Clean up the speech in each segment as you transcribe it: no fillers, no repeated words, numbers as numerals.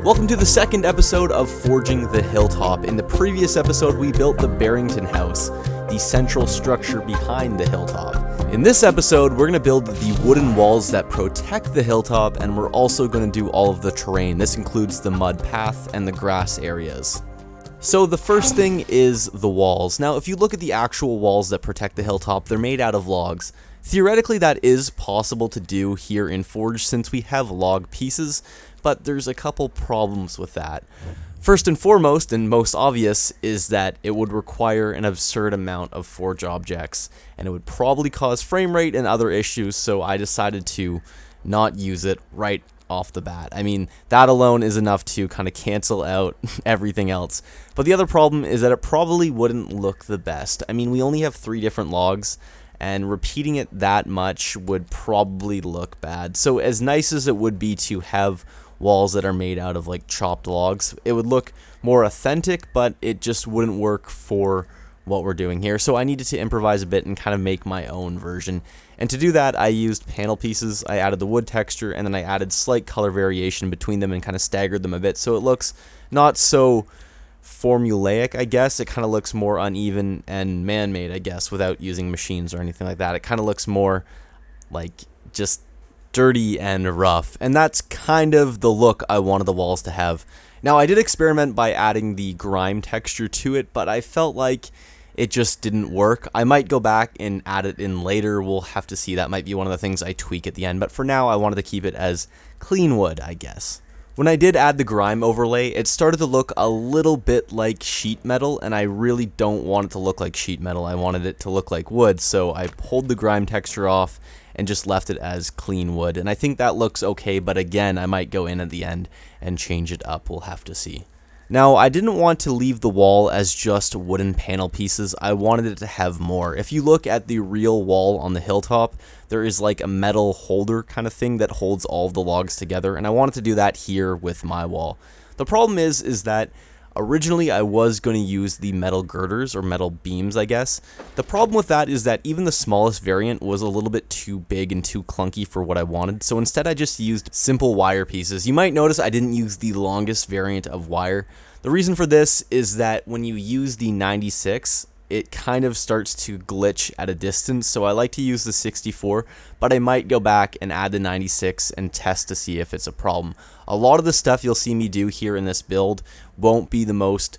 Welcome to the second episode of Forging the Hilltop. In the previous episode, we built the Barrington House, the central structure behind the hilltop. In this episode, we're going to build the wooden walls that protect the hilltop, and we're also going to do all of the terrain. This includes the mud path and the grass areas. So the first thing is the walls. Now, if you look at the actual walls that protect the hilltop, they're made out of logs. Theoretically, that is possible to do here in Forge since we have log pieces, but there's a couple problems with that. First and foremost, and most obvious, is that it would require an absurd amount of Forge objects, and it would probably cause frame rate and other issues, so I decided to not use it right off the bat. I mean, that alone is enough to kind of cancel out everything else. But the other problem is that it probably wouldn't look the best. I mean, we only have 3 different logs, and repeating it that much would probably look bad. So as nice as it would be to have walls that are made out of like chopped logs, it would look more authentic, but it just wouldn't work for what we're doing here. So I needed to improvise a bit and kind of make my own version. And to do that, I used panel pieces, I added the wood texture, and then I added slight color variation between them and kind of staggered them a bit so it looks not so formulaic, I guess. It kind of looks more uneven and man-made, I guess, without using machines or anything like that. It kind of looks more like just dirty and rough, and that's kind of the look I wanted the walls to have. Now, I did experiment by adding the grime texture to it, but I felt like it just didn't work. I might go back and add it in later. We'll have to see. That might be one of the things I tweak at the end, but for now I wanted to keep it as clean wood, I guess. When I did add the grime overlay, it started to look a little bit like sheet metal, and I really don't want it to look like sheet metal. I wanted it to look like wood, so I pulled the grime texture off and just left it as clean wood. And I think that looks okay, but again, I might go in at the end and change it up. We'll have to see. Now, I didn't want to leave the wall as just wooden panel pieces. I wanted it to have more. If you look at the real wall on the hilltop, there is like a metal holder kind of thing that holds all of the logs together, and I wanted to do that here with my wall. The problem is that originally I was going to use the metal girders, or metal beams, I guess. The problem with that is that even the smallest variant was a little bit too big and too clunky for what I wanted, so instead I just used simple wire pieces. You might notice I didn't use the longest variant of wire. The reason for this is that when you use the 96, it kind of starts to glitch at a distance, so I like to use the 64, but I might go back and add the 96 and test to see if it's a problem. A lot of the stuff you'll see me do here in this build won't be the most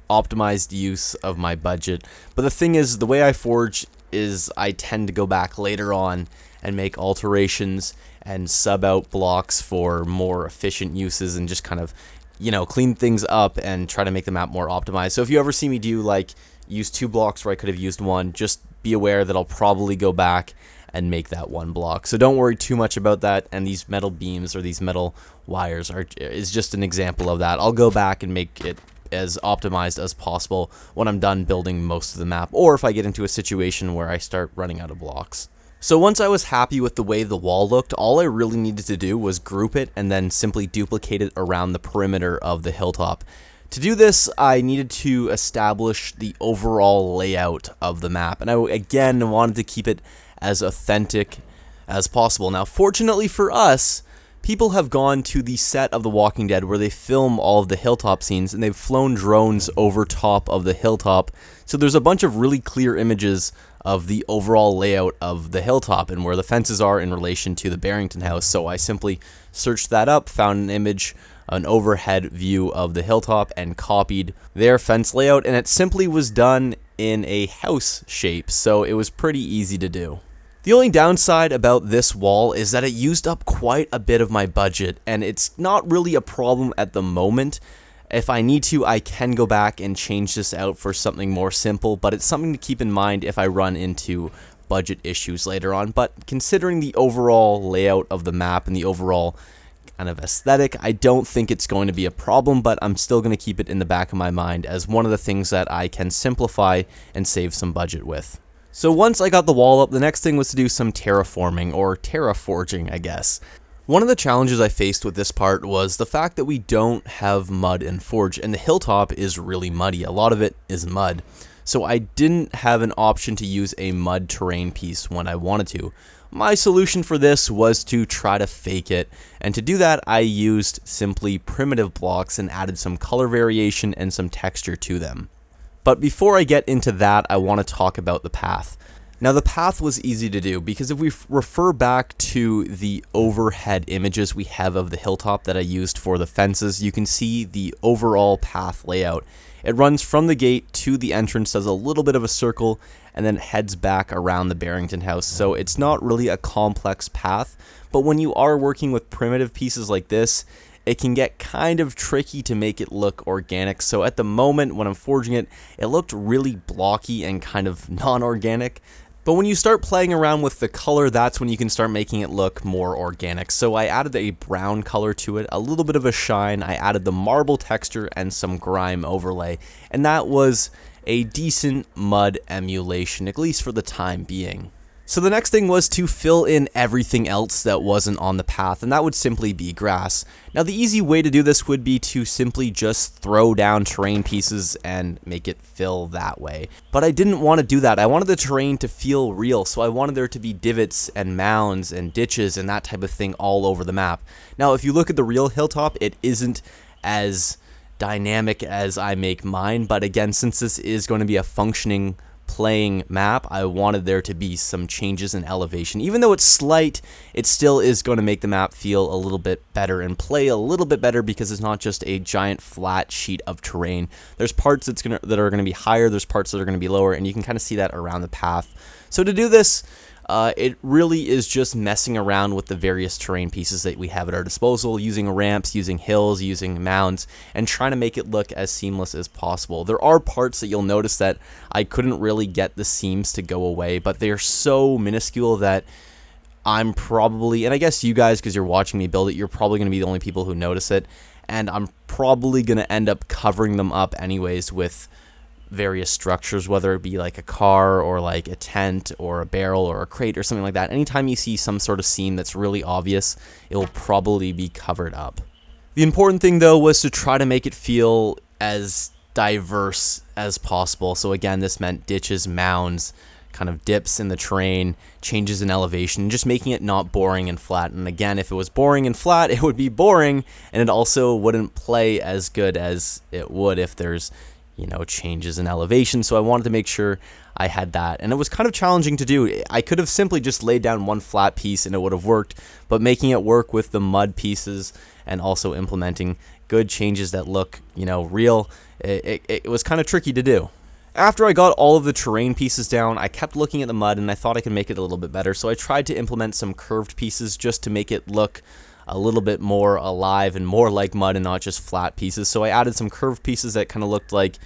optimized use of my budget, but the thing is, the way I forge is I tend to go back later on and make alterations and sub out blocks for more efficient uses and just kind of, you know, clean things up and try to make the map more optimized. So if you ever see me do like use 2 blocks where I could have used 1, just be aware that I'll probably go back and make that 1 block. So don't worry too much about that, and these metal beams or these metal wires is just an example of that. I'll go back and make it as optimized as possible when I'm done building most of the map, or if I get into a situation where I start running out of blocks. So once I was happy with the way the wall looked, all I really needed to do was group it and then simply duplicate it around the perimeter of the hilltop. To do this, I needed to establish the overall layout of the map, and I again wanted to keep it as authentic as possible. Now, fortunately for us, people have gone to the set of The Walking Dead where they film all of the hilltop scenes, and they've flown drones over top of the hilltop, so there's a bunch of really clear images of the overall layout of the hilltop and where the fences are in relation to the Barrington house. So I simply searched that up, found an image, an overhead view of the hilltop, and copied their fence layout, and it simply was done in a house shape, so it was pretty easy to do. The only downside about this wall is that it used up quite a bit of my budget, and it's not really a problem at the moment. If I need to, I can go back and change this out for something more simple, but it's something to keep in mind if I run into budget issues later on. But considering the overall layout of the map and the overall kind of aesthetic, I don't think it's going to be a problem, but I'm still going to keep it in the back of my mind as one of the things that I can simplify and save some budget with. So once I got the wall up, the next thing was to do some terraforming, or terraforging, I guess. One of the challenges I faced with this part was the fact that we don't have mud in Forge, and the hilltop is really muddy. A lot of it is mud. So I didn't have an option to use a mud terrain piece when I wanted to. My solution for this was to try to fake it, and to do that I used simply primitive blocks and added some color variation and some texture to them. But before I get into that, I want to talk about the path. Now the path was easy to do because if we refer back to the overhead images we have of the hilltop that I used for the fences, you can see the overall path layout. It runs from the gate to the entrance, does a little bit of a circle, and then heads back around the Barrington house. So it's not really a complex path, but when you are working with primitive pieces like this, it can get kind of tricky to make it look organic. So at the moment when I'm forging it, it looked really blocky and kind of non-organic. But when you start playing around with the color, that's when you can start making it look more organic. So I added a brown color to it, a little bit of a shine, I added the marble texture and some grime overlay, and that was a decent mud emulation, at least for the time being. So the next thing was to fill in everything else that wasn't on the path, and that would simply be grass. Now the easy way to do this would be to simply just throw down terrain pieces and make it fill that way. But I didn't want to do that. I wanted the terrain to feel real, so I wanted there to be divots and mounds and ditches and that type of thing all over the map. Now if you look at the real hilltop, it isn't as dynamic as I make mine, but again, since this is going to be a functioning playing map, I wanted there to be some changes in elevation. Even though it's slight, it still is going to make the map feel a little bit better and play a little bit better because it's not just a giant flat sheet of terrain. There's parts that are going to be higher, there's parts that are going to be lower, and you can kind of see that around the path. So to do this, it really is just messing around with the various terrain pieces that we have at our disposal, using ramps, using hills, using mounds, and trying to make it look as seamless as possible. There are parts that you'll notice that I couldn't really get the seams to go away, but they're so minuscule that I'm probably, and I guess you guys, because you're watching me build it, you're probably going to be the only people who notice it, and I'm probably going to end up covering them up anyways with various structures, whether it be like a car or like a tent or a barrel or a crate or something like that. Anytime you see some sort of seam that's really obvious, it will probably be covered up. The important thing though was to try to make it feel as diverse as possible. So again, this meant ditches, mounds, kind of dips in the terrain, changes in elevation, just making it not boring and flat. And again, if it was boring and flat, it would be boring, and it also wouldn't play as good as it would if there's changes in elevation. So I wanted to make sure I had that, and it was kind of challenging to do. I could have simply just laid down one flat piece and it would have worked, but making it work with the mud pieces and also implementing good changes that look real, it was kind of tricky to do. After I got all of the terrain pieces down, I kept looking at the mud and I thought I could make it a little bit better, so I tried to implement some curved pieces just to make it look a little bit more alive and more like mud and not just flat pieces. So I added some curved pieces that kind of looked like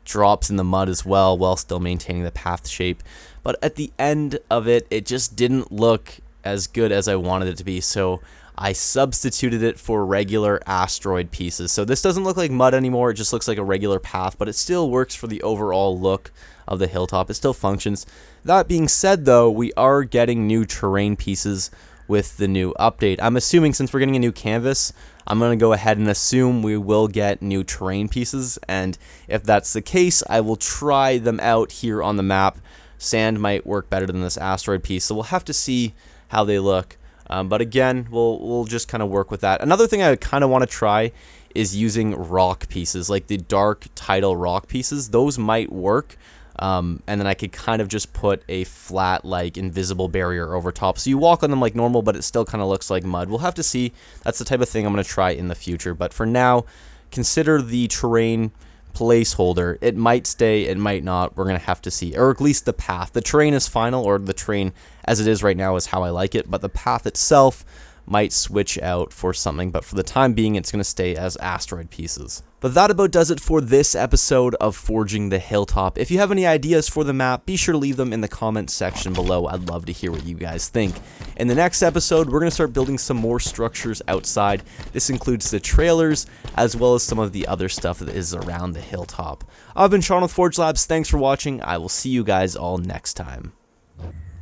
drops in the mud as well, while still maintaining the path shape. But at the end of it, it just didn't look as good as I wanted it to be, so I substituted it for regular asteroid pieces. So this doesn't look like mud anymore, it just looks like a regular path, but it still works for the overall look of the hilltop. It still functions. That being said though, we are getting new terrain pieces with the new update. I'm assuming, since we're getting a new canvas, I'm going to go ahead and assume we will get new terrain pieces, and if that's the case, I will try them out here on the map. Sand might work better than this asteroid piece, so we'll have to see how they look. But again, we'll just kind of work with that. Another thing I kind of want to try is using rock pieces, like the dark tidal rock pieces. Those might work. And then I could kind of just put a flat, like, invisible barrier over top, so you walk on them like normal, but it still kind of looks like mud. We'll have to see. That's the type of thing I'm going to try in the future, but for now, consider the terrain placeholder. It might stay, it might not. We're going to have to see, or at least the path. The terrain is final, or the terrain as it is right now is how I like it, but the path itself might switch out for something, but for the time being, it's going to stay as asteroid pieces. But that about does it for this episode of Forging the Hilltop. If you have any ideas for the map, be sure to leave them in the comments section below. I'd love to hear what you guys think. In the next episode, we're going to start building some more structures outside. This includes the trailers, as well as some of the other stuff that is around the hilltop. I've been Pateronl with Forge Labs. Thanks for watching. I will see you guys all next time.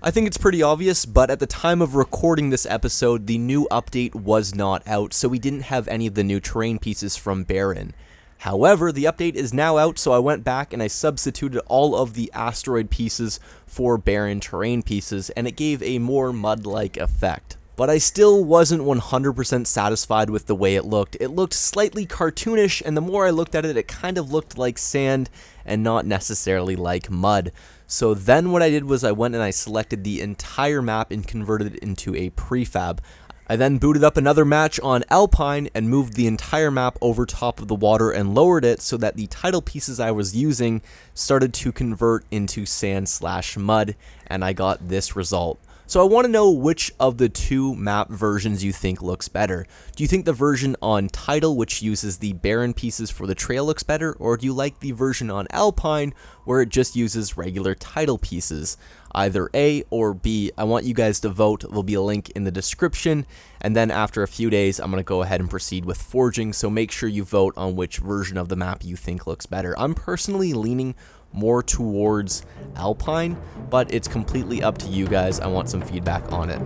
I think it's pretty obvious, but at the time of recording this episode, the new update was not out, so we didn't have any of the new terrain pieces from Baron. However, the update is now out, so I went back and I substituted all of the asteroid pieces for barren terrain pieces, and it gave a more mud-like effect. But I still wasn't 100% satisfied with the way it looked. It looked slightly cartoonish, and the more I looked at it, it kind of looked like sand and not necessarily like mud. So then what I did was I went and I selected the entire map and converted it into a prefab. I then booted up another match on Alpine and moved the entire map over top of the water and lowered it so that the title pieces I was using started to convert into sand/mud, and I got this result. So I want to know which of the two map versions you think looks better. Do you think the version on Tidal, which uses the barren pieces for the trail, looks better, or do you like the version on Alpine where it just uses regular Tidal pieces? Either A or B. I want you guys to vote. There'll be a link in the description, and then after a few days I'm going to go ahead and proceed with forging, so make sure you vote on which version of the map you think looks better. I'm personally leaning more towards Alpine, but it's completely up to you guys. I want some feedback on it.